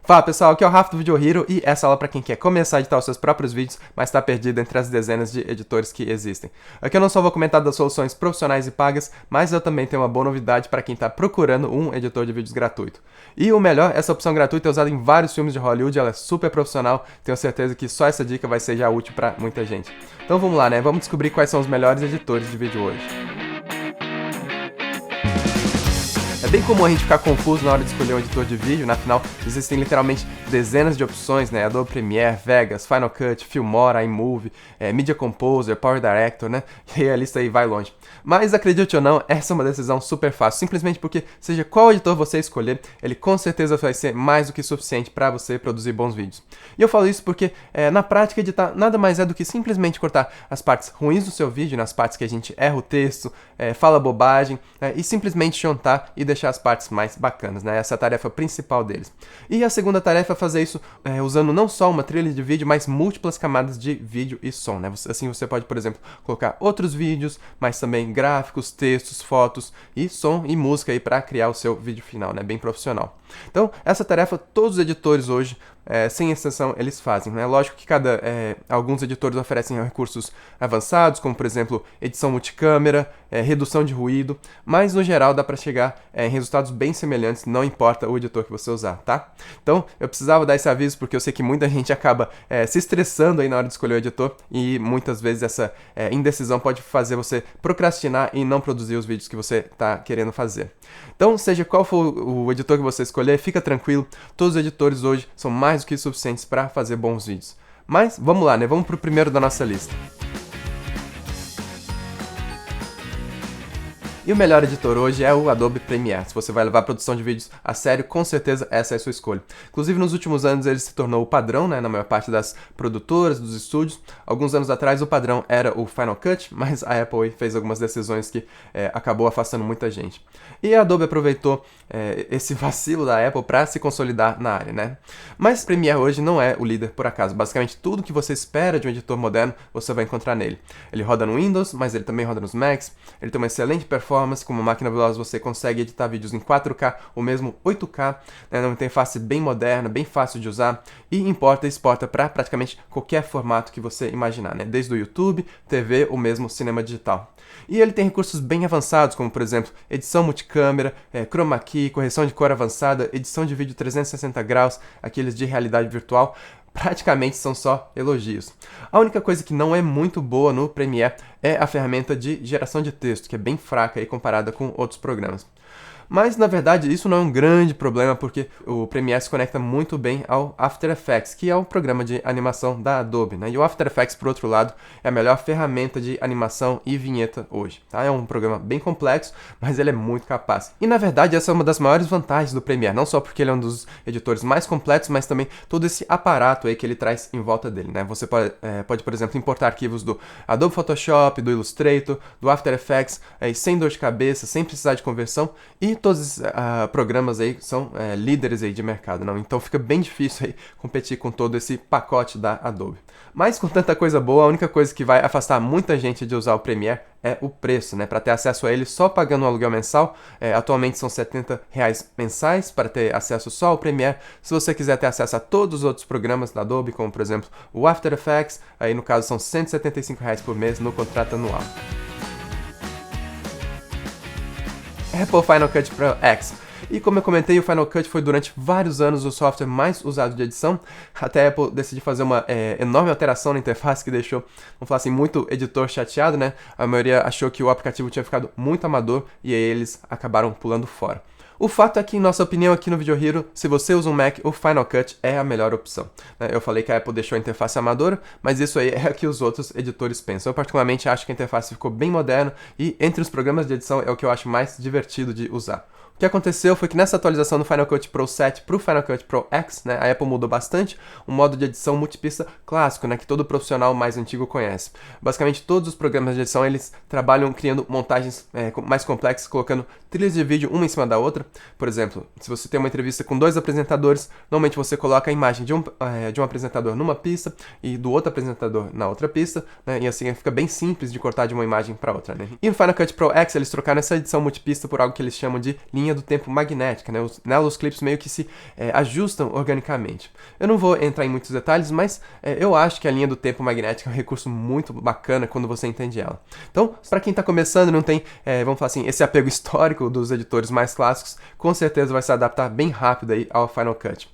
Fala pessoal, aqui é o Rafa do Video Hero e essa aula é para quem quer começar a editar os seus próprios vídeos, mas está perdido entre as dezenas de editores que existem. Aqui eu não só vou comentar das soluções profissionais e pagas, mas eu também tenho uma boa novidade para quem está procurando um editor de vídeos gratuito. E o melhor, essa opção gratuita é usada em vários filmes de Hollywood, ela é super profissional, tenho certeza que só essa dica vai ser já útil para muita gente. Então vamos lá, né? Vamos descobrir quais são os melhores editores de vídeo hoje. É bem comum a gente ficar confuso na hora de escolher um editor de vídeo, né? Afinal, existem literalmente dezenas de opções, né? Adobe Premiere, Vegas, Final Cut, Filmora, iMovie, Media Composer, Power Director, né? E aí a lista aí vai longe. Mas acredite ou não, essa é uma decisão super fácil, simplesmente porque, seja qual editor você escolher, ele com certeza vai ser mais do que suficiente para você produzir bons vídeos. E eu falo isso porque, na prática, editar nada mais é do que simplesmente cortar as partes ruins do seu vídeo, nas partes que a gente erra o texto, fala bobagem, e simplesmente juntar e deixar as partes mais bacanas, né? Essa é a tarefa principal deles. E a segunda tarefa é fazer isso usando não só uma trilha de vídeo, mas múltiplas camadas de vídeo e som, né? Assim você pode, por exemplo, colocar outros vídeos, mas também gráficos, textos, fotos e som e música aí para criar o seu vídeo final, né? Bem profissional. Então, essa tarefa todos os editores hoje, sem exceção, eles fazem, né? Lógico que alguns editores oferecem recursos avançados, como por exemplo, edição multicâmera, redução de ruído, mas no geral dá para chegar em resultados bem semelhantes, não importa o editor que você usar, tá? Então, eu precisava dar esse aviso porque eu sei que muita gente acaba se estressando aí na hora de escolher o editor e muitas vezes essa indecisão pode fazer você procrastinar e não produzir os vídeos que você está querendo fazer. Então, seja qual for o editor que você escolher, fica tranquilo, todos os editores hoje são mais do que suficientes para fazer bons vídeos. Mas vamos lá, né? Vamos para o primeiro da nossa lista. E o melhor editor hoje é o Adobe Premiere. Se você vai levar a produção de vídeos a sério, com certeza essa é a sua escolha. Inclusive, nos últimos anos ele se tornou o padrão, né, na maior parte das produtoras, dos estúdios. Alguns anos atrás o padrão era o Final Cut, mas a Apple fez algumas decisões que acabou afastando muita gente. E a Adobe aproveitou esse vacilo da Apple para se consolidar na área, né? Mas Premiere hoje não é o líder por acaso. Basicamente, tudo que você espera de um editor moderno, você vai encontrar nele. Ele roda no Windows, mas ele também roda nos Macs. Ele tem uma excelente performance. Com uma máquina veloz você consegue editar vídeos em 4K ou mesmo 8K, né? Uma interface bem moderna, bem fácil de usar e importa e exporta para praticamente qualquer formato que você imaginar, né? Desde o YouTube, TV ou mesmo cinema digital. E ele tem recursos bem avançados, como por exemplo, edição multicâmera, chroma key, correção de cor avançada, edição de vídeo 360 graus, aqueles de realidade virtual. Praticamente são só elogios. A única coisa que não é muito boa no Premiere é a ferramenta de geração de texto, que é bem fraca aí comparada com outros programas. Mas, na verdade, isso não é um grande problema, porque o Premiere se conecta muito bem ao After Effects, que é o programa de animação da Adobe, né? E o After Effects, por outro lado, é a melhor ferramenta de animação e vinheta hoje, tá? É um programa bem complexo, mas ele é muito capaz. E, na verdade, essa é uma das maiores vantagens do Premiere, não só porque ele é um dos editores mais completos, mas também todo esse aparato aí que ele traz em volta dele, né? Você pode, por exemplo, importar arquivos do Adobe Photoshop, do Illustrator, do After Effects, sem dor de cabeça, sem precisar de conversão, e todos os programas aí são líderes aí de mercado, não? Então fica bem difícil aí competir com todo esse pacote da Adobe. Mas com tanta coisa boa, a única coisa que vai afastar muita gente de usar o Premiere é o preço, né? Para ter acesso a ele só pagando um aluguel mensal, atualmente são R$70 mensais para ter acesso só ao Premiere. Se você quiser ter acesso a todos os outros programas da Adobe, como por exemplo o After Effects, aí no caso são R$175 por mês no contrato anual. Apple Final Cut Pro X. E como eu comentei, o Final Cut foi durante vários anos o software mais usado de edição, até a Apple decidiu fazer uma enorme alteração na interface que deixou, vamos falar assim, muito editor chateado, né? A maioria achou que o aplicativo tinha ficado muito amador e aí eles acabaram pulando fora. O fato é que, em nossa opinião aqui no Video Hero, se você usa um Mac, o Final Cut é a melhor opção. Eu falei que a Apple deixou a interface amadora, mas isso aí é o que os outros editores pensam. Eu particularmente acho que a interface ficou bem moderna e entre os programas de edição é o que eu acho mais divertido de usar. O que aconteceu foi que nessa atualização do Final Cut Pro 7 para o Final Cut Pro X, né, a Apple mudou bastante o modo de edição multipista clássico, né, que todo profissional mais antigo conhece. Basicamente, todos os programas de edição eles trabalham criando montagens mais complexas, colocando trilhas de vídeo uma em cima da outra. Por exemplo, se você tem uma entrevista com dois apresentadores, normalmente você coloca a imagem de um apresentador numa pista e do outro apresentador na outra pista, né, e assim fica bem simples de cortar de uma imagem para outra. Né? E no Final Cut Pro X eles trocaram essa edição multipista por algo que eles chamam de linha linha do tempo magnética, né? Nela os clipes meio que se ajustam organicamente. Eu não vou entrar em muitos detalhes, mas eu acho que a linha do tempo magnética é um recurso muito bacana quando você entende ela. Então, para quem está começando e não tem, vamos falar assim, esse apego histórico dos editores mais clássicos, com certeza vai se adaptar bem rápido aí ao Final Cut.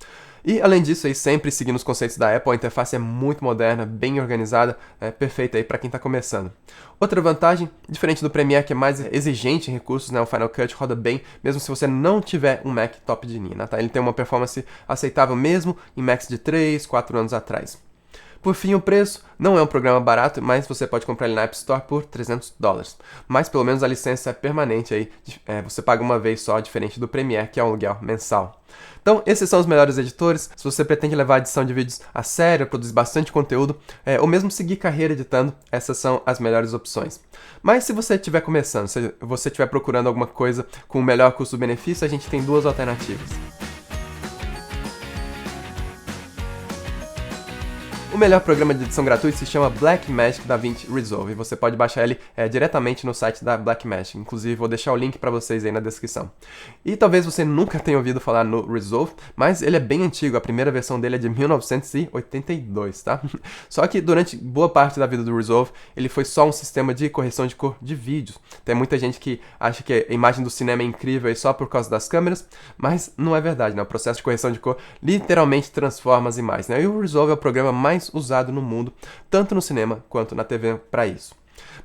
E além disso, aí, sempre seguindo os conceitos da Apple, a interface é muito moderna, bem organizada, perfeita aí para quem está começando. Outra vantagem, diferente do Premiere, que é mais exigente em recursos, né, o Final Cut roda bem, mesmo se você não tiver um Mac top de linha, né, tá? Ele tem uma performance aceitável mesmo em Macs de 3, 4 anos atrás. Por fim, o preço não é um programa barato, mas você pode comprar ele na App Store por $300. Mas pelo menos a licença é permanente aí, você paga uma vez só, diferente do Premiere, que é um aluguel mensal. Então, esses são os melhores editores. Se você pretende levar a edição de vídeos a sério, produzir bastante conteúdo, ou mesmo seguir carreira editando, essas são as melhores opções. Mas se você estiver começando, se você estiver procurando alguma coisa com o melhor custo-benefício, a gente tem duas alternativas. O melhor programa de edição gratuito se chama Blackmagic DaVinci Resolve e você pode baixar ele diretamente no site da Blackmagic. Inclusive, vou deixar o link para vocês aí na descrição. E talvez você nunca tenha ouvido falar no Resolve, mas ele é bem antigo, a primeira versão dele é de 1982, tá? Só que durante boa parte da vida do Resolve, ele foi só um sistema de correção de cor de vídeos. Tem muita gente que acha que a imagem do cinema é incrível aí só por causa das câmeras, mas não é verdade, né? O processo de correção de cor literalmente transforma as imagens, né? E o Resolve é o programa mais usado no mundo, tanto no cinema quanto na TV para isso.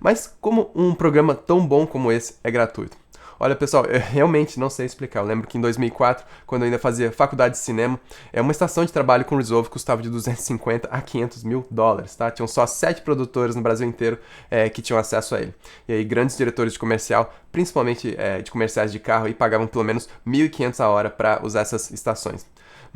Mas como um programa tão bom como esse é gratuito? Olha, pessoal, eu realmente não sei explicar. Eu lembro que em 2004, quando eu ainda fazia faculdade de cinema, uma estação de trabalho com Resolve custava de 250 a 500 mil dólares, tá? Tinham só 7 produtores no Brasil inteiro que tinham acesso a ele. E aí, grandes diretores de comercial, principalmente de comerciais de carro, pagavam pelo menos 1.500 a hora para usar essas estações.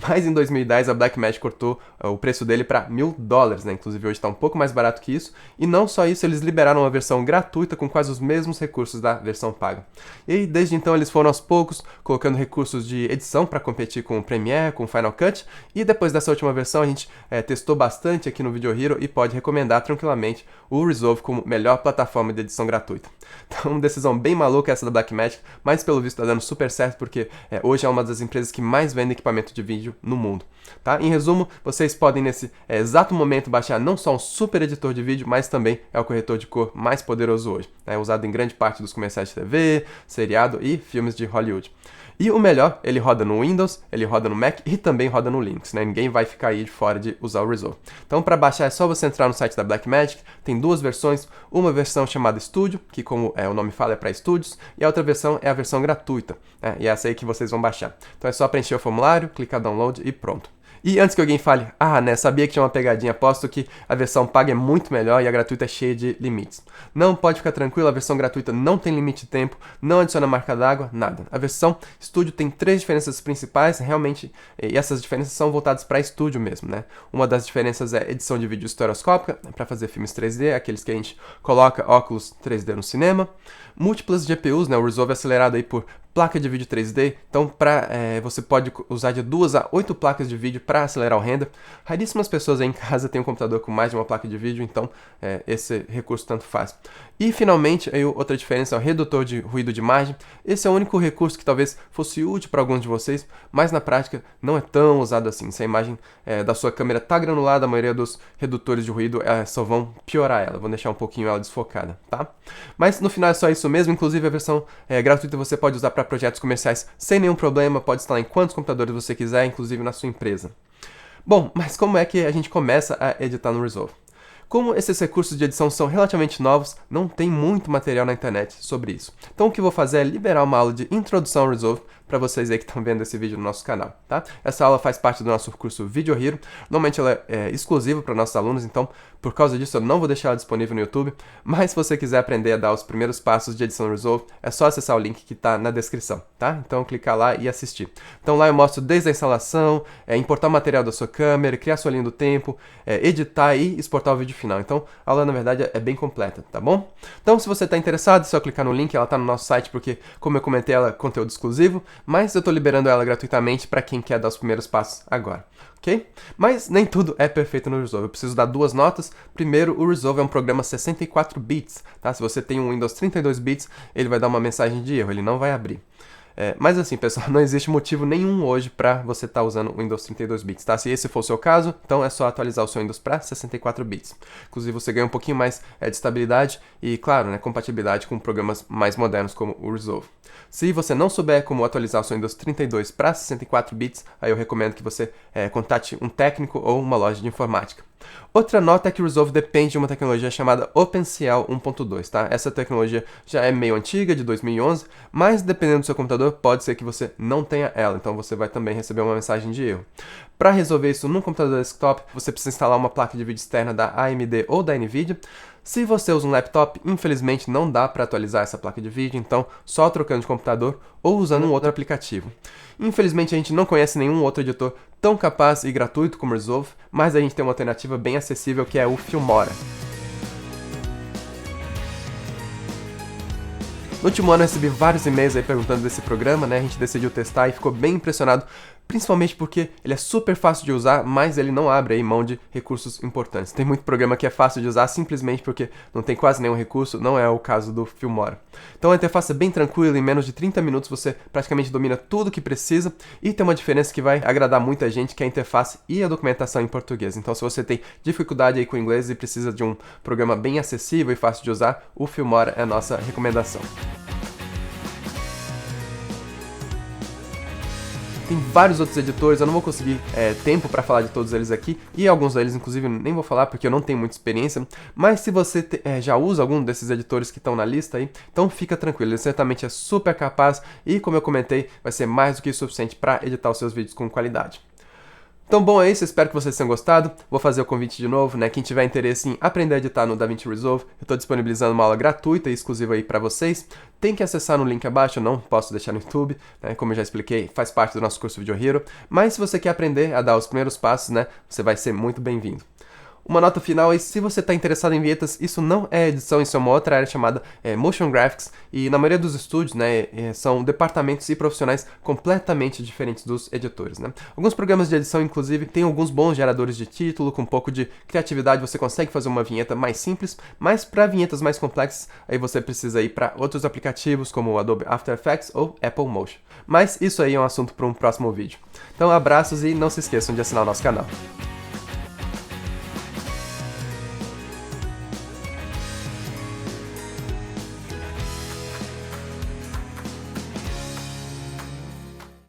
Mas em 2010 a Blackmagic cortou o preço dele para $1.000, né? Inclusive hoje está um pouco mais barato que isso. E não só isso, eles liberaram uma versão gratuita com quase os mesmos recursos da versão paga. E aí, desde então eles foram aos poucos colocando recursos de edição para competir com o Premiere, com o Final Cut. E depois dessa última versão a gente testou bastante aqui no Video Hero e pode recomendar tranquilamente o Resolve como melhor plataforma de edição gratuita. Então, uma decisão bem maluca essa da Blackmagic, mas pelo visto está dando super certo porque hoje é uma das empresas que mais vende equipamento de vídeo no mundo. Tá? Em resumo, vocês podem nesse exato momento baixar não só um super editor de vídeo, mas também é o corretor de cor mais poderoso hoje. É usado em grande parte dos comerciais de TV, seriado e filmes de Hollywood. E o melhor, ele roda no Windows, ele roda no Mac e também roda no Linux, né? Ninguém vai ficar aí de fora de usar o Resolve. Então, para baixar é só você entrar no site da Blackmagic, tem duas versões, uma versão chamada Studio, que como o nome fala é para estúdios, e a outra versão é a versão gratuita, né? E é essa aí que vocês vão baixar. Então é só preencher o formulário, clicar download e pronto. E antes que alguém fale, sabia que tinha uma pegadinha, aposto que a versão paga é muito melhor e a gratuita é cheia de limites. Não, pode ficar tranquilo, a versão gratuita não tem limite de tempo, não adiciona marca d'água, nada. A versão Studio tem 3 diferenças principais, realmente, e essas diferenças são voltadas para estúdio mesmo, né? Uma das diferenças é edição de vídeo estereoscópica, para fazer filmes 3D, aqueles que a gente coloca óculos 3D no cinema. Múltiplas GPUs, né? O Resolve é acelerado aí por placa de vídeo 3D, então você pode usar de 2 a 8 placas de vídeo para acelerar o render. Raríssimas pessoas aí em casa têm um computador com mais de uma placa de vídeo, então esse recurso tanto faz. E finalmente, aí, outra diferença é o redutor de ruído de imagem. Esse é o único recurso que talvez fosse útil para alguns de vocês, mas na prática não é tão usado assim. Se a imagem da sua câmera está granulada, a maioria dos redutores de ruído só vão piorar ela, vão deixar um pouquinho ela desfocada, tá? Mas no final é só isso mesmo, inclusive a versão gratuita você pode usar para projetos comerciais sem nenhum problema, pode instalar em quantos computadores você quiser, inclusive na sua empresa. Bom, mas como é que a gente começa a editar no Resolve? Como esses recursos de edição são relativamente novos, não tem muito material na internet sobre isso. Então o que eu vou fazer é liberar uma aula de introdução ao Resolve para vocês aí que estão vendo esse vídeo no nosso canal, tá? Essa aula faz parte do nosso curso Video Hero, normalmente ela é exclusiva para nossos alunos, então por causa disso eu não vou deixar ela disponível no YouTube, mas se você quiser aprender a dar os primeiros passos de edição no Resolve, é só acessar o link que está na descrição, tá? Então clicar lá e assistir. Então lá eu mostro desde a instalação, importar o material da sua câmera, criar sua linha do tempo, editar e exportar o vídeo final. Então a aula na verdade é bem completa, tá bom? Então se você está interessado, é só clicar no link, ela está no nosso site porque, como eu comentei, ela é conteúdo exclusivo, mas eu estou liberando ela gratuitamente para quem quer dar os primeiros passos agora, ok? Mas nem tudo é perfeito no Resolve, eu preciso dar 2 notas. Primeiro, o Resolve é um programa 64 bits, tá? Se você tem um Windows 32 bits, ele vai dar uma mensagem de erro, ele não vai abrir. Mas assim, pessoal, não existe motivo nenhum hoje para você estar usando o Windows 32 bits, tá? Se esse for o seu caso, então é só atualizar o seu Windows para 64 bits. Inclusive, você ganha um pouquinho mais de estabilidade e, claro, né, compatibilidade com programas mais modernos como o Resolve. Se você não souber como atualizar o seu Windows 32 para 64 bits, aí eu recomendo que você contate um técnico ou uma loja de informática. Outra nota é que o Resolve depende de uma tecnologia chamada OpenCL 1.2, tá? Essa tecnologia já é meio antiga, de 2011, mas dependendo do seu computador, pode ser que você não tenha ela, então você vai também receber uma mensagem de erro. Para resolver isso num computador desktop, você precisa instalar uma placa de vídeo externa da AMD ou da NVIDIA. Se você usa um laptop, infelizmente não dá para atualizar essa placa de vídeo, então só trocando de computador ou usando um outro aplicativo. Infelizmente a gente não conhece nenhum outro editor tão capaz e gratuito como o Resolve, mas a gente tem uma alternativa bem acessível que é o Filmora. No último ano eu recebi vários e-mails aí perguntando desse programa, né? A gente decidiu testar e ficou bem impressionado, principalmente porque ele é super fácil de usar, mas ele não abre aí mão de recursos importantes. Tem muito programa que é fácil de usar simplesmente porque não tem quase nenhum recurso, não é o caso do Filmora. Então a interface é bem tranquila, em menos de 30 minutos você praticamente domina tudo que precisa e tem uma diferença que vai agradar muita gente, que é a interface e a documentação em português. Então se você tem dificuldade aí com o inglês e precisa de um programa bem acessível e fácil de usar, o Filmora é a nossa recomendação. Tem vários outros editores, eu não vou conseguir tempo para falar de todos eles aqui, e alguns deles, inclusive, eu nem vou falar porque eu não tenho muita experiência, mas se você já usa algum desses editores que estão na lista aí, então fica tranquilo, ele certamente é super capaz e, como eu comentei, vai ser mais do que suficiente para editar os seus vídeos com qualidade. Então, bom, é isso, espero que vocês tenham gostado. Vou fazer o convite de novo, né? Quem tiver interesse em aprender a editar no DaVinci Resolve, eu estou disponibilizando uma aula gratuita e exclusiva aí para vocês. Tem que acessar no link abaixo, eu não posso deixar no YouTube, né? Como eu já expliquei, faz parte do nosso curso Video Hero. Mas se você quer aprender a dar os primeiros passos, né? Você vai ser muito bem-vindo. Uma nota final é, se você está interessado em vinhetas, isso não é edição, isso é uma outra área chamada Motion Graphics, e na maioria dos estúdios, né, são departamentos e profissionais completamente diferentes dos editores, né. Alguns programas de edição, inclusive, têm alguns bons geradores de título, com um pouco de criatividade você consegue fazer uma vinheta mais simples, mas para vinhetas mais complexas, aí você precisa ir para outros aplicativos, como o Adobe After Effects ou Apple Motion. Mas isso aí é um assunto para um próximo vídeo. Então abraços e não se esqueçam de assinar o nosso canal.